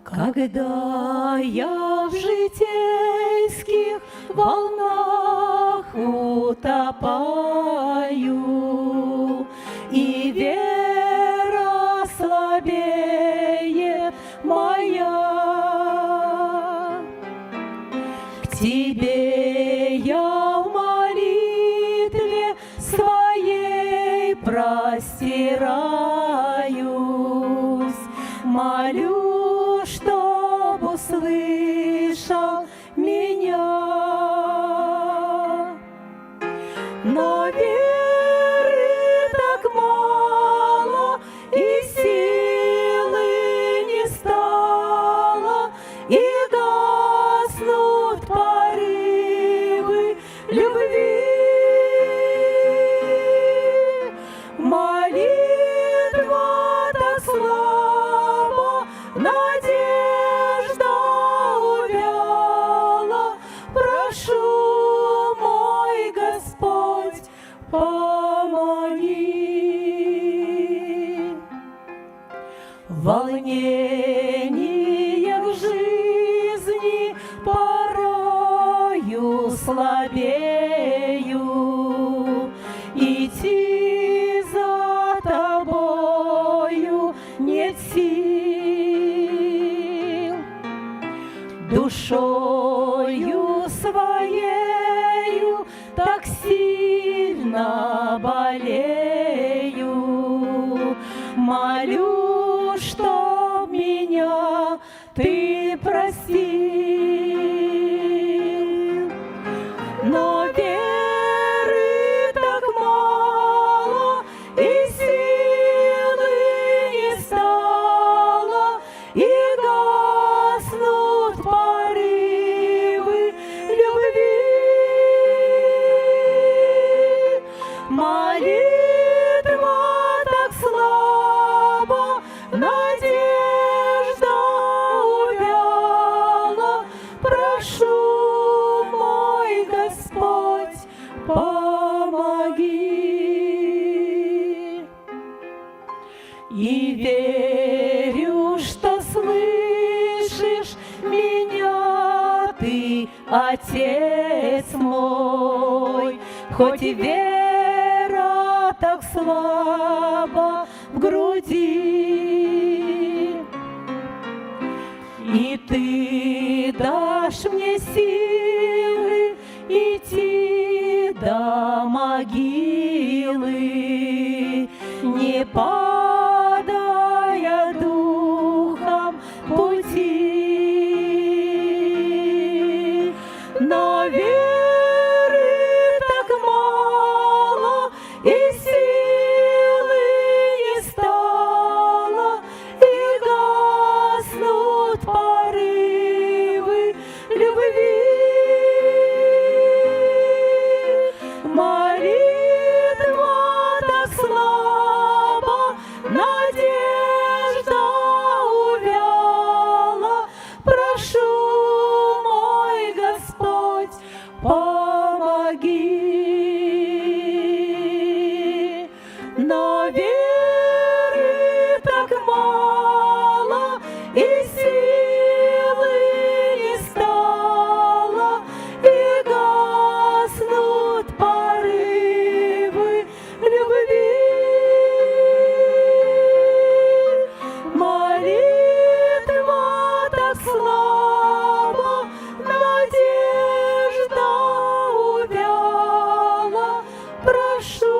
Когда я в житейских волнах утопаю, и вера слабеет моя, к Тебе я в молитве своей простираюсь, молю, чтоб услышал меня. Но веры так мало, и силы не стало, и гаснут порывы любви. Молитва так слаба, надежда увяла. Прошу, мой Господь, помоги. В волнениях жизни порою слабею, идти за Тобою нет сил. Душою своею так сильно болею, молю, чтоб меня Ты простил. Но веры так мало, и силы не стало, и гаснут порывы любви. Молитва так слаба, надежда увяла. Прошу, мой Господь, помоги. И верю, что слышишь меня Ты, Отец мой, хоть и вера так слаба в груди. И Ты дашь мне силы идти до могилы, не падая духом пути. Но веры так мало, и силы не стало, и гаснут порывы любви. Молитва так слаба, надежда увяла. Прошу, мой Господь, помоги. Но веры так мало, и силы не стало, и гаснут порывы любви. Молитва так слаба, надежда увяла. Прошу,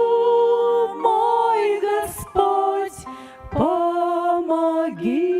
мой Господь, помоги.